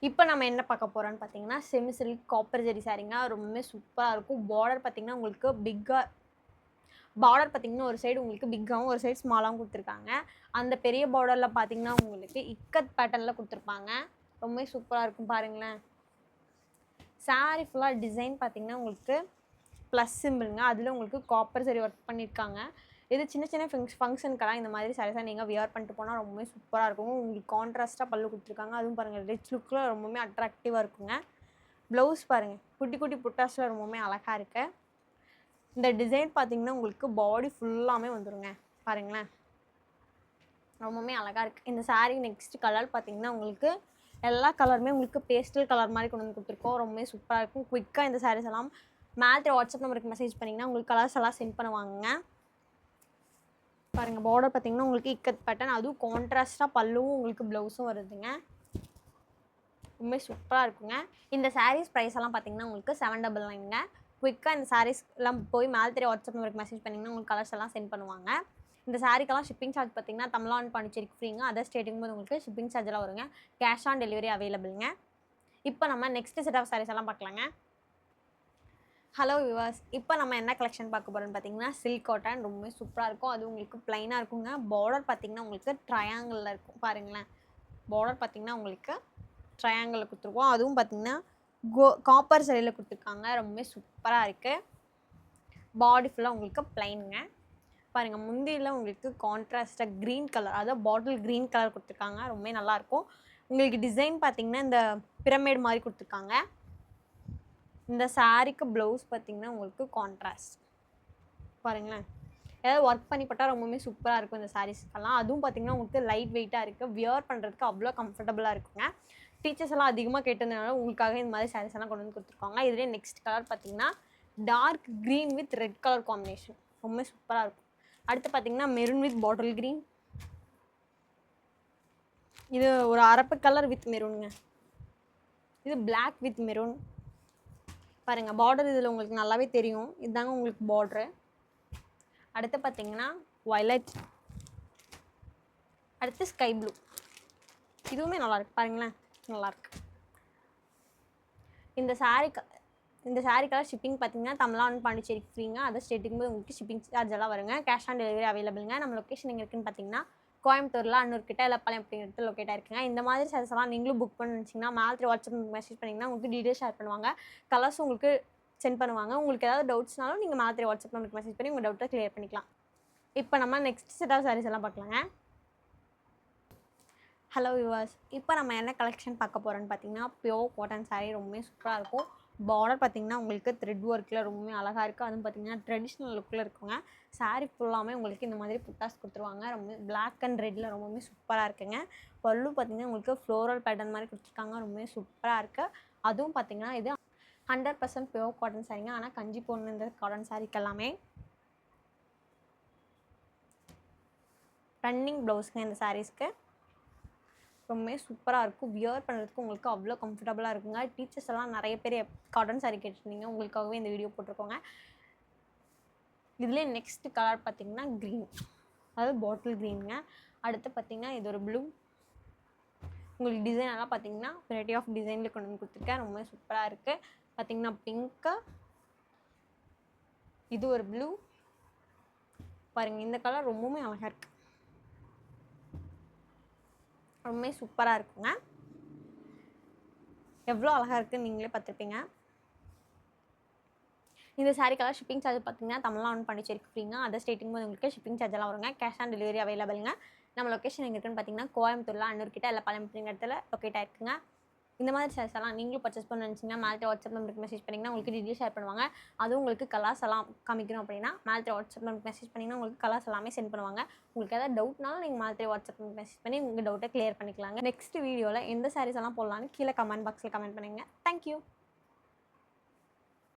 இப்போ நம்ம என்ன பார்க்க போறோம்னு பார்த்தீங்கன்னா, செமி சில்க் காப்பர் ஜரி சாரீங்க. ரொம்பவே சூப்பரா இருக்கும். பார்டர் பார்த்தீங்கன்னா, உங்களுக்கு பார்டர் பார்த்தீங்கன்னா, ஒரு சைடு உங்களுக்கு பிக்காவும், ஒரு சைடு ஸ்மாலாவும் குடுத்துருக்காங்க. அந்த பெரிய பார்டர்ல பார்த்தீங்கன்னா, உங்களுக்கு இக்கத் பேட்டர்ன்ல குடுத்துருப்பாங்க. ரொம்பவே சூப்பரா இருக்கும் பாருங்களேன். சாரி ஃபுல்லா டிசைன் பார்த்தீங்கன்னா, உங்களுக்கு ப்ளஸ் சிம்பிள்ங்க. அதில உங்களுக்கு காப்பர் ஜரி ஒர்க் பண்ணியிருக்காங்க. இது சின்ன சின்ன ஃபங்ஷனுக்கெல்லாம் இந்த மாதிரி சாரீஸை நீங்கள் வியர் பண்ணிட்டு போனால் ரொம்பவே சூப்பராக இருக்கும். உங்களுக்கு கான்ட்ராஸ்ட்டாக பல்லு கொடுத்துருக்காங்க. அதுவும் பாருங்கள் ரிச் லுக்கில் ரொம்பவுமே அட்ராக்டிவாக இருக்குங்க. ப்ளவுஸ் பாருங்கள் குட்டி குட்டி புட்டாஸில் ரொம்பவுமே அழகாக இருக்குது. இந்த டிசைன் பார்த்தீங்கன்னா உங்களுக்கு பாடி ஃபுல்லாமே வந்துடுங்க பாருங்களேன். ரொம்பவுமே அழகாக இருக்குது. இந்த சாரீ நெக்ஸ்ட் கலர் பார்த்தீங்கன்னா உங்களுக்கு எல்லா கலருமே உங்களுக்கு பேஸ்டல் கலர் மாதிரி கொண்டு வந்து கொடுத்துருக்கோம். ரொம்பவே சூப்பராக இருக்கும். குயிக்காக இந்த சாரீஸ் எல்லாம் மேலே வாட்ஸ்அப் நம்பருக்கு மெசேஜ் பண்ணிங்கன்னா உங்களுக்கு கலர்ஸ் எல்லாம் சென்ட் பண்ணுவாங்க. பாருங்கள் பார்டர் பார்த்தீங்கன்னா உங்களுக்கு இக்கத் பேட்டர்ன், அதுவும் கான்ட்ராஸ்ட்டாக பல்லுவும் உங்களுக்கு ப்ளவுஸும் வருதுங்க. ரொம்ப சூப்பராக இருக்குங்க. இந்த சாரீஸ் ப்ரைஸ் எல்லாம் பார்த்தீங்கன்னா உங்களுக்கு 799ங்க. குயிக்காக இந்த சாரீஸ் எல்லாம் போய் மேலே வாட்ஸ்அப் நம்பருக்கு மெசேஜ் பண்ணிங்கன்னா உங்களுக்கு கலர்ஸ் எல்லாம் சென்ட் பண்ணுவாங்க. இந்த சாரீக்கெல்லாம் ஷிப்பிங் சார்ஜ் பார்த்தீங்கன்னா தமிழ்நாடு பாண்டிச்சேரிக்கு ஃப்ரீங்க. அதர் ஸ்டேட்டுக்கும் போது உங்களுக்கு ஷிப்பிங் சார்ஜ் எல்லாம் வருங்க. கேஷ் ஆன் டெலிவரி அவைலபிள்ங்க. இப்போ நம்ம நெக்ஸ்ட் செட் ஆஃப் சாரீஸ் எல்லாம் பார்க்கலாங்க. ஹலோ வியூவர்ஸ், இப்போ நம்ம என்ன கலெக்ஷன் பார்க்க போகிறோம்னு பார்த்தீங்கன்னா சில்க் காட்டன். ரொம்பவே சூப்பராக இருக்கும். அது உங்களுக்கு ப்ளைனாக இருக்குங்க. பார்டர் பார்த்தீங்கன்னா உங்களுக்கு ட்ரையாங்கிளில் இருக்கும் பாருங்களேன். பார்டர் பார்த்தீங்கன்னா உங்களுக்கு ட்ரையாங்கிளில் கொடுத்துருக்கோம். அதுவும் பார்த்தீங்கன்னா காப்பர் சரியில் கொடுத்துருக்காங்க. ரொம்பவே சூப்பராக இருக்குது. பாடி ஃபுல்லாக உங்களுக்கு ப்ளைனுங்க. பாருங்கள் முந்தியில் உங்களுக்கு கான்ட்ராஸ்டாக க்ரீன் கலர், அதாவது பாட்டில் க்ரீன் கலர் கொடுத்துருக்காங்க. ரொம்பவே நல்லாயிருக்கும். உங்களுக்கு டிசைன் பார்த்தீங்கன்னா இந்த பிரமிட் மாதிரி கொடுத்துருக்காங்க. இந்த சாரீக்கு ப்ளவுஸ் பார்த்தீங்கன்னா உங்களுக்கு கான்ட்ராஸ்ட் பாருங்களேன். ஏதாவது ஒர்க் பண்ணி போட்டால் ரொம்பவுமே சூப்பராக இருக்கும் இந்த சாரீஸ்க்கெல்லாம். அதுவும் பார்த்தீங்கன்னா உங்களுக்கு லைட் வெயிட்டாக இருக்குது. வியர் பண்ணுறதுக்கு அவ்வளோ கம்ஃபர்டபுளாக இருக்குங்க. டீச்சர்ஸ் எல்லாம் அதிகமாக கேட்டதுனால உங்களுக்காக இந்த மாதிரி சாரீஸ் எல்லாம் கொண்டு வந்து கொடுத்துருக்காங்க. இதுலேயே நெக்ஸ்ட் கலர் பார்த்தீங்கன்னா dark green with red colour combination. ரொம்ப சூப்பராக இருக்கும். அடுத்து பார்த்தீங்கன்னா மெரூன் வித் பாட்டில் க்ரீன். இது ஒரு அரப்பு கலர் வித் மெரூனுங்க. இது பிளாக் வித் மெரூன். பாருங்கள் பார்டர் இதில் உங்களுக்கு நல்லாவே தெரியும். இதுதாங்க உங்களுக்கு பார்டரு. அடுத்து பார்த்தீங்கன்னா வயலட். அடுத்து ஸ்கை ப்ளூ. இதுவுமே நல்லாயிருக்கு பாருங்களேன், நல்லாயிருக்கு. இந்த சாரீக்கெல்லாம் ஷிப்பிங் பார்த்தீங்கன்னா தமிழ்நாடு பாண்டிச்சேரிக்கு ஃப்ரீங்க. அதர் ஸ்டேட்டுக்கு போது உங்களுக்கு ஷிப்பிங் சார்ஜ் எல்லாம் வருங்க. கேஷ் ஆன் டெலிவரி அவைலபிளுங்க. நம்ம லொக்கேஷன் எங்கே இருக்குன்னு பார்த்தீங்கன்னா கோயம்புத்தூரில் அன்னூர்கிட்ட எல்லப்பாளையம் அப்படிங்கிறது லொக்கேட் ஆயிருக்குங்க. இந்த மாதிரி சாரீஸ் எல்லாம் நீங்களும் புக் பண்ண நினச்சிங்கன்னா மேலே வாட்ஸ்அப் மெசேஜ் பண்ணிங்கன்னா உங்களுக்கு டீட்டெயில்ஸ் ஷேர் பண்ணுவாங்க. கலர்ஸ் உங்களுக்கு சென்ட் பண்ணுவாங்க. உங்களுக்கு ஏதாவது டவுட்ஸ்னாலும் நீங்கள் மேலே வாட்ஸ்அப் நம்பருக்கு மெசேஜ் பண்ணி உங்கள் டவுட்டை கிளியர் பண்ணிக்கலாம். இப்போ நம்ம நெக்ஸ்ட் செட் ஆஃப் சாரீஸ் எல்லாம் பார்க்கலாங்க. ஹலோ வியூவர்ஸ், இப்போ நம்ம என்ன கலெக்ஷன் பார்க்க போகிறோன்னு பார்த்தீங்கன்னா பியோர் காட்டன் சாரீ. ரொம்பவே சூப்பராக இருக்கும். பார்டர் பார்த்தீங்கன்னா உங்களுக்கு த்ரெட் ஒர்க்கில் ரொம்பவே அழகாக இருக்குது. அதுவும் பார்த்தீங்கன்னா ட்ரெடிஷ்னல் லுக்கில் இருக்குங்க. சாரீ ஃபுல்லாமே உங்களுக்கு இந்த மாதிரி புட்டாஸ் கொடுத்துருவாங்க. ரொம்ப பிளாக் அண்ட் ரெட்டில் ரொம்பவே சூப்பராக இருக்குங்க. பல்லு பார்த்தீங்கன்னா உங்களுக்கு ஃப்ளோரல் பேட்டர்ன் மாதிரி கொடுத்துருக்காங்க. ரொம்பவே சூப்பராக இருக்குது. அதுவும் பார்த்தீங்கன்னா இது 100% பியோர் காட்டன் சாரீங்க. ஆனால் கஞ்சி போடணும் இந்த காட்டன் சாரீக்கு எல்லாமே. ரன்னிங் ப்ளவுஸுங்க இந்த சாரீஸ்க்கு. ரொம்பவே சூப்பராக இருக்கும். வியர் பண்ணுறதுக்கு உங்களுக்கு அவ்வளோ கம்ஃபர்டபுளாக இருக்குங்க. டீச்சர்ஸ் எல்லாம் நிறைய பேர் காட்டன் சாரீ கேட்டிருந்தீங்க. உங்களுக்காகவே இந்த வீடியோ போட்டிருக்கோங்க. இதுலேயே நெக்ஸ்ட் கலர் பார்த்தீங்கன்னா க்ரீன், அதாவது பாட்டில் க்ரீனுங்க. அடுத்து பார்த்தீங்கன்னா இது ஒரு ப்ளூ. உங்களுக்கு டிசைன் எல்லாம் பார்த்தீங்கன்னா வெரைட்டி ஆஃப் டிசைனில் கொண்டு வந்து கொடுத்துருக்கேன். ரொம்பவே சூப்பராக இருக்குது. பார்த்தீங்கன்னா பிங்க்கு, இது ஒரு ப்ளூ. பாருங்கள் இந்த கலர் ரொம்பவுமே அழகாக இருக்குது. ரொம்பவே சூப்பராக இருக்குங்க. எவ்வளோ அழகாக இருக்குன்னு நீங்களே பார்த்துருப்பீங்க. இந்த சாரீக்கெல்லாம் ஷிப்பிங் சார்ஜ் பார்த்தீங்கன்னா தமிழ்நாடு பாண்டிச்சேரிக்கு ஃப்ரீங்க. அதர் ஸ்டேட்டுக்கு போது உங்களுக்கு ஷிப்பிங் சார்ஜ் எல்லாம் வருங்க. கேஷ் ஆன் டெலிவரி அவைலபிளுங்க. நம்ம லொக்கேஷன் எங்கே இருக்குன்னு பார்த்தீங்கன்னா கோயம்புத்தூரில் அன்னூர்கிட்ட எல்லப்பாளையம் அப்படிங்கிற இடத்துல லொக்கேட் ஆயிருக்குங்க. இந்த மாதிரி சாரீஸ் எல்லாம் நீங்களும் பர்ச்சேஸ் பண்ண நினச்சிங்கன்னா மேலே வாட்ஸ்அப் நம்பருக்கு மெசேஜ் பண்ணிங்கன்னா உங்களுக்கு டீட்டெயில் ஷேர் பண்ணுவாங்க. அதுவும் உங்களுக்கு கலர்ஸ் எல்லாம் காமிக்கணும் அப்படின்னா மேலே வாட்ஸ்அப் நம்பருக்கு மெசேஜ் பண்ணிங்கன்னா உங்களுக்கு கலர்ஸ் எல்லாமே சென்ட் பண்ணுவாங்க. உங்களுக்கு ஏதாவது டவுட்னாலும் நீங்கள் மேலே வாட்ஸ்அப் நம்பருக்கு மெசேஜ் பண்ணி உங்கள் டவுட்டை கிளியர் பண்ணிக்கலாங்க. நெக்ஸ்ட் வீடியோவில் எந்த சாரீஸ் எல்லாம் போடலான்னு கீழே கமெண்ட் பாக்ஸில் கமெண்ட் பண்ணுங்கள். தேங்க்யூ.